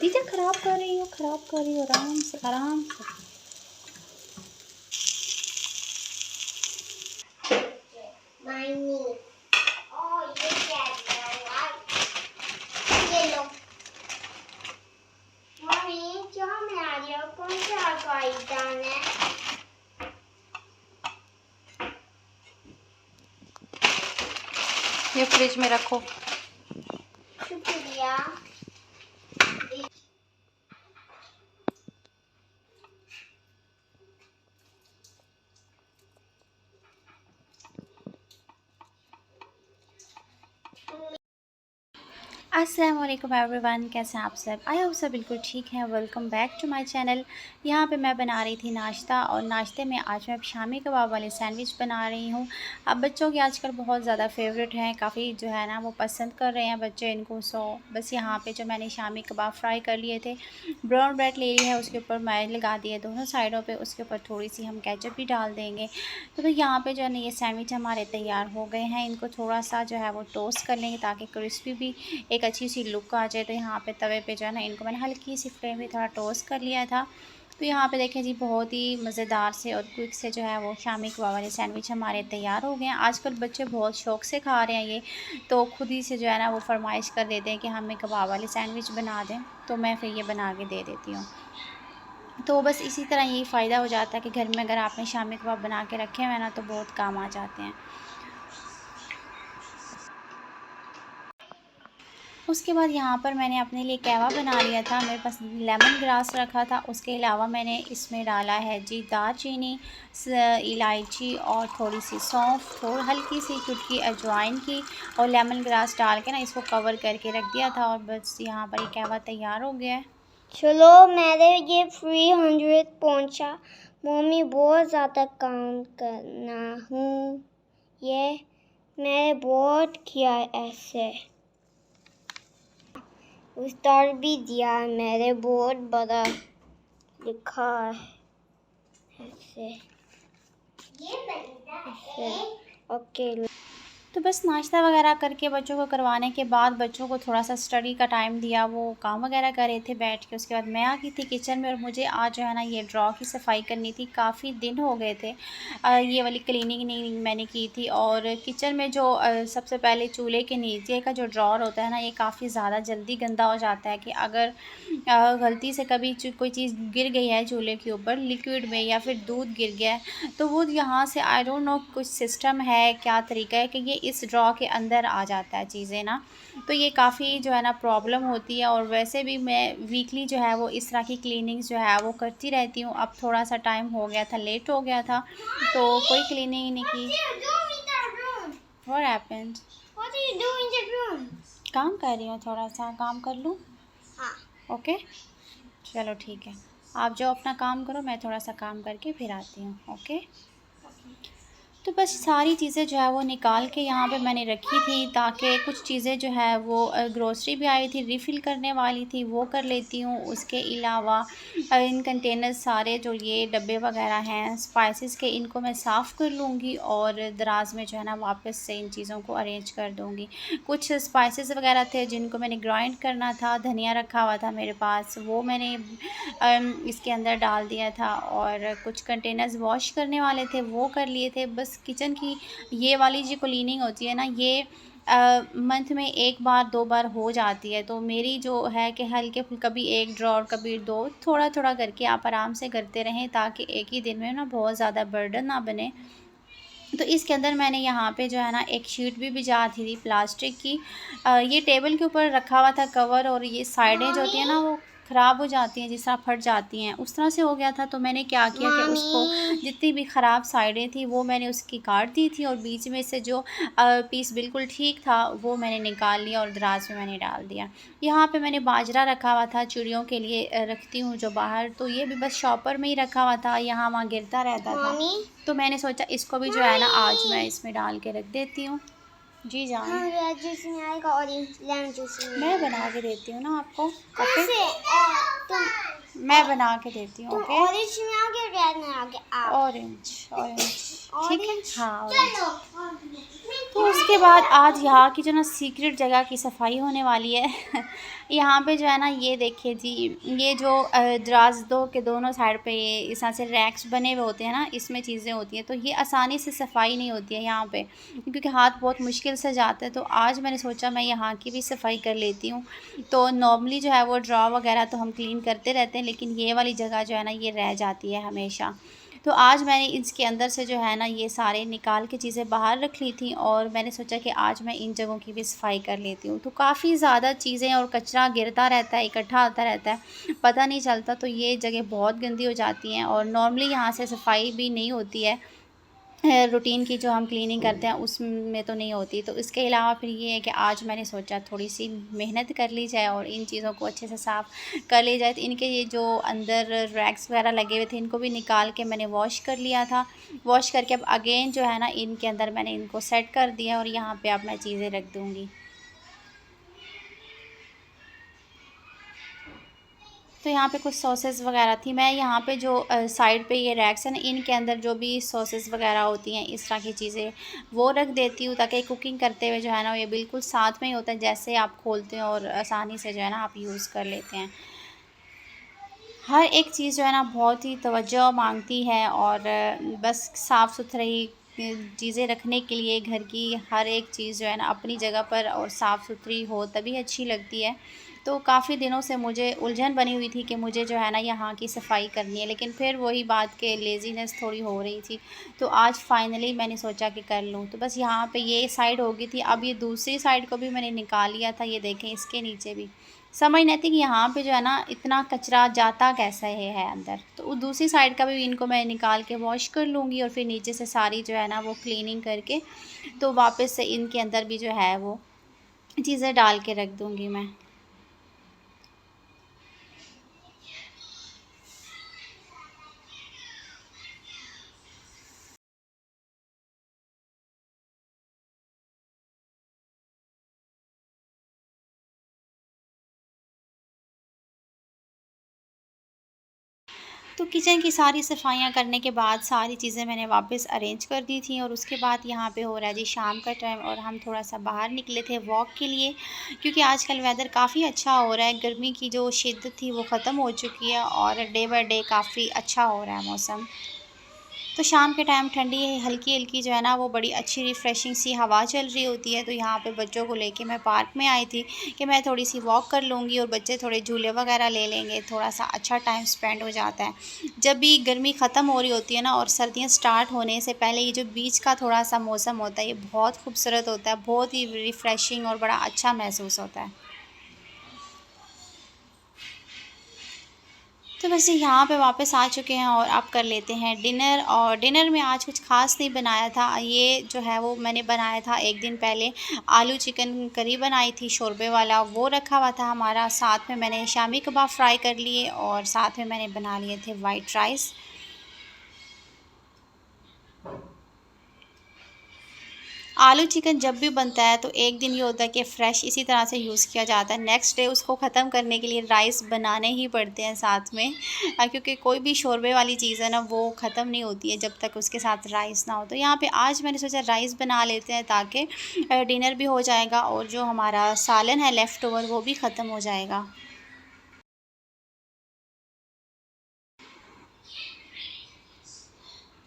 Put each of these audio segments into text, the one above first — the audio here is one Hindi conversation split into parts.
दीजिए, ख़राब कर रही हो, ख़राब कर रही हो, आराम से आराम से। ये लो मम्मी, क्या बना रही हो? कौन सा आइटम है? ये फ्रिज में रखो। शुक्रिया। अस्सलाम वालेकुम एवरीवन, कैसे हैं आप सब? आई होप सब बिल्कुल ठीक हैं। Welcome back to my channel. यहाँ पे मैं बना रही थी नाश्ता, और नाश्ते में आज मैं शामी कबाब वाले सैंडविच बना रही हूँ। अब बच्चों के आजकल बहुत ज़्यादा फेवरेट हैं, काफ़ी जो है ना वो पसंद कर रहे हैं बच्चे इनको। सो बस यहाँ पे जो मैंने शामी कबाब फ्राई कर लिए थे, ब्राउन ब्रेड ले ली है, उसके ऊपर मैदा लगा दिए दोनों साइडों पर, उसके ऊपर थोड़ी सी हम केचप भी डाल देंगे। तो यहाँ पर जो है ना ये सैंडविच हमारे तैयार हो गए हैं। इनको थोड़ा सा जो है वो टोस्ट कर लेंगे ताकि क्रिस्पी भी एक अच्छी सी लुक आ जाए। तो यहाँ पे तवे पे जो है ना इनको मैंने हल्की सी फ्लेम में थोड़ा टोस्ट कर लिया था। तो यहाँ पे देखें जी, बहुत ही मज़ेदार से और क्विक से जो है वो शामी कबाब वाले सैंडविच हमारे तैयार हो गए हैं। आजकल बच्चे बहुत शौक़ से खा रहे हैं ये, तो खुद ही से जो है ना वो फरमाइश कर देते हैं कि हमें कबाब वाले सैंडविच बना दें, तो मैं फिर ये बना के दे देती हूँ। तो बस इसी तरह यही फ़ायदा हो जाता है कि घर में अगर आपने शामी कबाब बना के रखे हुए हैं ना, तो बहुत काम आ जाते हैं। उसके बाद यहाँ पर मैंने अपने लिए कहवा बना लिया था। मेरे पास लेमन ग्रास रखा था। उसके अलावा मैंने इसमें डाला है जी दालचीनी, इलायची और थोड़ी सी सौंफ, थोड़ी हल्की सी चुटकी अजवाइन की, और लेमन ग्रास डाल के ना इसको कवर करके रख दिया था, और बस यहाँ पर ये कहवा तैयार हो गया है। चलो, मैंने ये 300 पहुंचा। मम्मी, बहुत ज़्यादा काम करना हूँ। ये मैंने बहुत किया ऐसे, उस्ताद भी दिया, मैंने बहुत बड़ा लिखा है ऐसे। ओके। तो बस नाश्ता वगैरह करके बच्चों को करवाने के बाद बच्चों को थोड़ा सा स्टडी का टाइम दिया, वो काम वगैरह कर रहे थे बैठ के। उसके बाद मैं आ गई थी किचन में, और मुझे आज जो है ना ये ड्रॉ की सफाई करनी थी। काफ़ी दिन हो गए थे ये वाली क्लीनिंग नहीं मैंने की थी। और किचन में जो सबसे पहले चूल्हे के नीचे का जो ड्रॉर होता है ना, ये काफ़ी ज़्यादा जल्दी गंदा हो जाता है। कि अगर गलती से कभी कोई चीज़ गिर गई है चूल्हे के ऊपर लिक्विड में, या फिर दूध गिर गया है, तो वो यहाँ से आई डोंट नो कुछ सिस्टम है, क्या तरीका है कि ये इस ड्रॉ के अंदर आ जाता है चीज़ें ना। तो ये काफ़ी जो है ना प्रॉब्लम होती है। और वैसे भी मैं वीकली जो है वो इस तरह की क्लीनिंग्स जो है वो करती रहती हूँ। अब थोड़ा सा टाइम हो गया था, लेट हो गया था, तो कोई क्लीनिंग ही नहीं की। What happened? What are you doing in the room? काम कर रही हूँ, थोड़ा सा काम कर लूँ। हाँ। ओके, चलो ठीक है, आप जो अपना काम करो, मैं थोड़ा सा काम करके फिर आती हूँ। ओके। तो बस सारी चीज़ें जो है वो निकाल के यहाँ पे मैंने रखी थी, ताकि कुछ चीज़ें जो है वो ग्रोसरी भी आई थी, रिफ़िल करने वाली थी, वो कर लेती हूँ। उसके अलावा इन कंटेनर सारे जो ये डब्बे वगैरह हैं स्पाइसेस के, इनको मैं साफ़ कर लूँगी, और दराज में जो है ना वापस से इन चीज़ों को अरेंज कर दूँगी। कुछ स्पाइसेस वगैरह थे जिनको मैंने ग्राइंड करना था, धनिया रखा हुआ था मेरे पास, वो मैंने इसके अंदर डाल दिया था। और कुछ कंटेनर्स वॉश करने वाले थे, वो कर लिए थे। बस किचन की ये वाली जो क्लीनिंग होती है ना, ये मंथ में 1 बार 2 बार हो जाती है। तो मेरी जो है कि हल्के कभी 1 ड्रॉर, कभी 2, थोड़ा-थोड़ा करके आप आराम से करते रहें, ताकि एक ही दिन में ना बहुत ज़्यादा बर्डन ना बने। तो इसके अंदर मैंने यहाँ पे जो है ना एक शीट भी बिछा दी थी प्लास्टिक की। ये टेबल के ऊपर रखा हुआ था कवर, और ये साइडें जो होती हैं ना वो ख़राब हो जाती हैं, जिस तरह फट जाती हैं, उस तरह से हो गया था। तो मैंने क्या किया कि उसको मम्मी जितनी भी ख़राब साइडें थी वो मैंने उसकी काट दी थी, और बीच में से जो पीस बिल्कुल ठीक था वो मैंने निकाल लिया और दराज में मैंने डाल दिया। यहाँ पे मैंने बाजरा रखा हुआ था, चिड़ियों के लिए रखती हूँ जो बाहर, तो ये भी बस शॉपर में ही रखा हुआ था, यहाँ वहाँ गिरता रहता था। मम्मी तो मैंने सोचा इसको भी जो है ना आज मैं इसमें डाल के रख देती हूँ। जी जान, हाँ, रेड जूस में आएगा, ऑरेंज लेमन जूस में मैं आएगा। बना के देती हूँ ना आपको। कौन ओके, से मैं बना के देती हूँ। तुम ओके, ऑरेंज में आओगे, रेड में आओगे आप? ऑरेंज ऑरेंज, ठीक है, ऑरेंज। हाँ ऑरेंज। चलो। तो उसके बाद आज यहाँ की जो ना सीक्रेट जगह की सफाई होने वाली है। यहाँ पे जो है ना, ये देखिए जी, ये जो दराज दो के दोनों साइड पे ये इस तरह से रैक्स बने हुए होते हैं ना, इसमें चीज़ें होती हैं, तो ये आसानी से सफाई नहीं होती है यहाँ पे, क्योंकि हाथ बहुत मुश्किल से जाते हैं। तो आज मैंने सोचा मैं यहाँ की भी सफाई कर लेती हूँ। तो नॉर्मली जो है वो ड्रॉ वगैरह तो हम क्लीन करते रहते हैं, लेकिन ये वाली जगह जो है ना ये रह जाती है हमेशा। तो आज मैंने इसके अंदर से जो है ना ये सारे निकाल के चीज़ें बाहर रख ली थी, और मैंने सोचा कि आज मैं इन जगहों की भी सफाई कर लेती हूँ। तो काफ़ी ज़्यादा चीज़ें और कचरा गिरता रहता है, इकट्ठा होता रहता है, पता नहीं चलता। तो ये जगह बहुत गंदी हो जाती हैं, और नॉर्मली यहाँ से सफाई भी नहीं होती है। रूटीन की जो हम क्लीनिंग करते हैं उसमें तो नहीं होती। तो इसके अलावा फिर ये है कि आज मैंने सोचा थोड़ी-सी मेहनत कर ली जाए और इन चीज़ों को अच्छे से साफ़ कर ली जाए। तो इनके ये जो अंदर रैक्स वगैरह लगे हुए थे, इनको भी निकाल के मैंने वॉश कर लिया था। वॉश करके अब अगेन जो है ना इनके अंदर मैंने इनको सेट कर दिया, और यहाँ पे अब मैं चीज़ें रख दूँगी। तो यहाँ पे कुछ सॉसेस वगैरह थी। मैं यहाँ पे जो साइड पे ये रैक्स हैं ना, इनके अंदर जो भी सॉसेस वगैरह होती हैं, इस तरह की चीज़ें वो रख देती हूँ, ताकि कुकिंग करते हुए जो है ना ये बिल्कुल साथ में ही होता है, जैसे आप खोलते हैं और आसानी से जो है ना आप यूज़ कर लेते हैं। हर एक चीज़ जो है ना बहुत ही तवज्जो माँगती है, और बस साफ़-सुथरी चीज़ें रखने के लिए घर की हर एक चीज़ जो है ना अपनी जगह पर और साफ़-सुथरी हो तभी अच्छी लगती है। तो काफ़ी दिनों से मुझे उलझन बनी हुई थी कि मुझे जो है ना यहाँ की सफाई करनी है, लेकिन फिर वही बात कि लेज़ीनेस थोड़ी हो रही थी। तो आज फाइनली मैंने सोचा कि कर लूँ। तो बस यहाँ पे ये साइड हो गई थी, अब ये दूसरी साइड को भी मैंने निकाल लिया था, ये देखें इसके नीचे भी। समझ नहीं आती कि यहाँ पे जो है ना इतना कचरा जाता कैसे है अंदर। तो वो दूसरी साइड का भी इनको मैं निकाल के वॉश कर लूँगी, और फिर नीचे से सारी जो है ना वो क्लीनिंग करके तो वापस से इनके अंदर भी जो है वो चीज़ें डाल के रख दूँगी मैं। तो किचन की सारी सफाइयाँ करने के बाद सारी चीज़ें मैंने वापस अरेंज कर दी थी, और उसके बाद यहाँ पे हो रहा है जी शाम का टाइम, और हम थोड़ा-सा बाहर निकले थे वॉक के लिए, क्योंकि आजकल वेदर काफ़ी अच्छा हो रहा है। गर्मी की जो शिद्दत थी वो ख़त्म हो चुकी है, और डे बाय डे काफ़ी अच्छा हो रहा है मौसम। तो शाम के टाइम ठंडी हल्की-हल्की जो है ना वो बड़ी अच्छी रिफ़्रेशिंग सी हवा चल रही होती है। तो यहाँ पे बच्चों को लेके मैं पार्क में आई थी कि मैं थोड़ी-सी वॉक कर लूँगी, और बच्चे थोड़े झूले वगैरह ले लेंगे, थोड़ा-सा अच्छा टाइम स्पेंड हो जाता है। जब भी गर्मी ख़त्म हो रही होती है ना और सर्दियाँ स्टार्ट होने से पहले ये जो बीच का थोड़ा-सा मौसम होता है, ये बहुत खूबसूरत होता है, बहुत ही रिफ़्रेशिंग और बड़ा अच्छा महसूस होता है। तो बस यहाँ पे वापस आ चुके हैं, और अब कर लेते हैं डिनर। और डिनर में आज कुछ ख़ास नहीं बनाया था। ये जो है वो मैंने बनाया था एक दिन पहले, आलू चिकन करी बनाई थी शोरबे वाला, वो रखा हुआ था हमारा। साथ में मैंने शामी कबाब फ्राई कर लिए, और साथ में मैंने बना लिए थे वाइट राइस। आलू चिकन जब भी बनता है तो एक दिन ये होता है कि फ़्रेश इसी तरह से यूज़ किया जाता है। नेक्स्ट डे उसको ख़त्म करने के लिए राइस बनाने ही पड़ते हैं साथ में, क्योंकि कोई भी शोरबे वाली चीज़ है ना वो ख़त्म नहीं होती है जब तक उसके साथ राइस ना हो। तो यहाँ पे आज मैंने सोचा राइस बना लेते हैं, ताकि डिनर भी हो जाएगा, और जो हमारा सालन है लेफ़्ट ओवर वो भी ख़त्म हो जाएगा।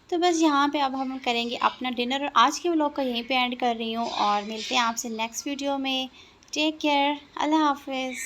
तो बस यहाँ पे अब हम करेंगे अपना डिनर, और आज के व्लॉग को यहीं पे एंड कर रही हूँ, और मिलते हैं आपसे नेक्स्ट वीडियो में। टेक केयर, अल्लाह हाफ़िज़।